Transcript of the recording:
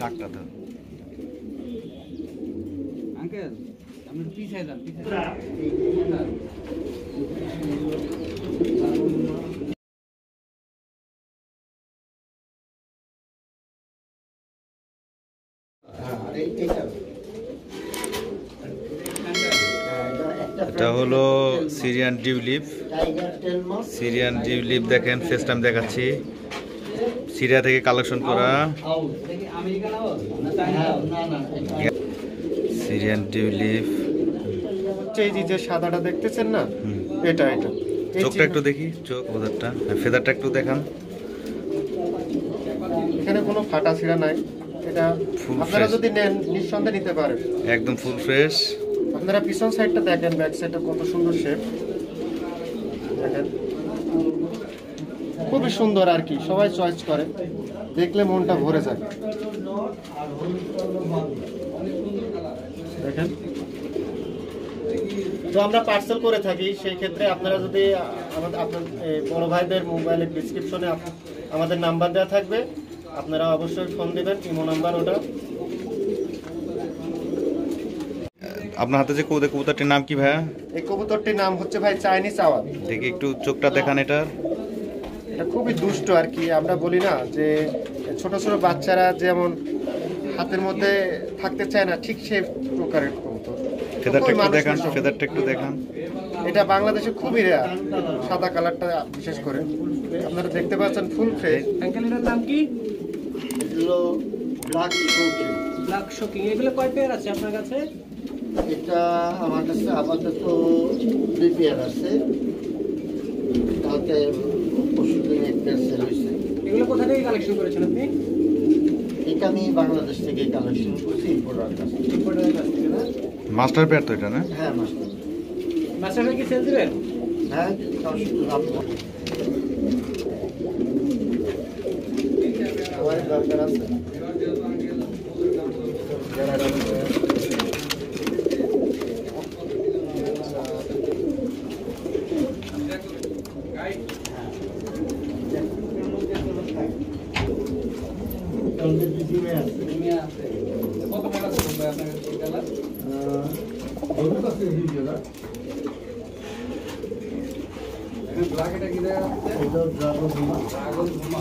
ডাকটা দাও আঙ্কেল, আপনি পিছায় যান, পিছায় এটা হলো সিরিয়ান টিউলিপ। সিরিয়ান টিউলিপ দেখেন, ফার্স্ট টাইম দেখাচ্ছি। সিরিয়া থেকে কালেকশন করা সিরিয়ান টিউলিপ। এই যে সাদাটা দেখতেছেন না, এটা চোখটা একটু দেখি, চোখ ওদেরটা, ফেদারটা একটু দেখান। এখানে কোনো ফাটা ছিঁড়া নাই। এটা আপনারা যদি নেন নিঃসন্দেহে নিতে পারেন, একদম ফুল ফ্রেশ। আপনারা পিছন সাইডটা দেখেন, ব্যাক সাইডটা কত সুন্দর শেপ দেখেন, খুবই সুন্দর আর কি। সবাই চয়েস করে, দেখলে মনটা ভরে যায়। দেখেন, তো আমরা পার্সেল করে থাকি। সেই ক্ষেত্রে আপনারা যদি আপনার বড় ভাইদের মোবাইলের ডিসক্রিপশনে আমাদের নাম্বার দেওয়া থাকবে, আপনারা অবশ্যই ফোন দিবেন, ইমো নাম্বার ওটা। আপনার হাতে যে কবুতরটির নাম কি ভাইয়া? এই কবুতরটির নাম হচ্ছে ভাই চাইনিজ আওয়াজ। দেখি একটু চোখটা দেখান। এটা খুবই দুষ্ট আর কি। আমরা বলি না যে ছোট ছোট বাচ্চারা যেমন হাতের মধ্যে থাকতে চায় না, ঠিক সেই প্রকারের কবুতর। ফেদারটা একটু দেখান, ফেদারটা একটু দেখান। এটা বাংলাদেশে খুবই রেয়ার, সাদা কালারটা বিশেষ করে। আপনারা দেখতে পাচ্ছেন ফুল ফ্রেশ। আঙ্কেল, এটার নাম কি? এগুলো ব্ল্যাক শোকিং। Black shocking. এগুলো কয় পেয়ার আছে আপনার কাছে? এটা আমার কাছে আপাতত 2 পেয়ার আছে। কালকে পরশুদিন এক পেয়ার সেল হয়েছে। এগুলো কোথা থেকে কালেকশন করেছেন আপনি? এটা আমি বাংলাদেশ থেকে কালেকশন করছি, ইম্পোর্টার কাছ থেকে। ইম্পোর্টারের কাছ থেকে না? মাস্টার পেয়ার তো এটা না? হ্যাঁ, মাস্টার। মাস্টার ভাই কি সেল দিবেন? হ্যাঁ, আমার দরকার আছে। কত টাকা আছে আপনার কাছে এই কালার? ব্ল্যাক, এটা কি দেয়া আছে? ড্রাগন ড্রাগন ঘুমা।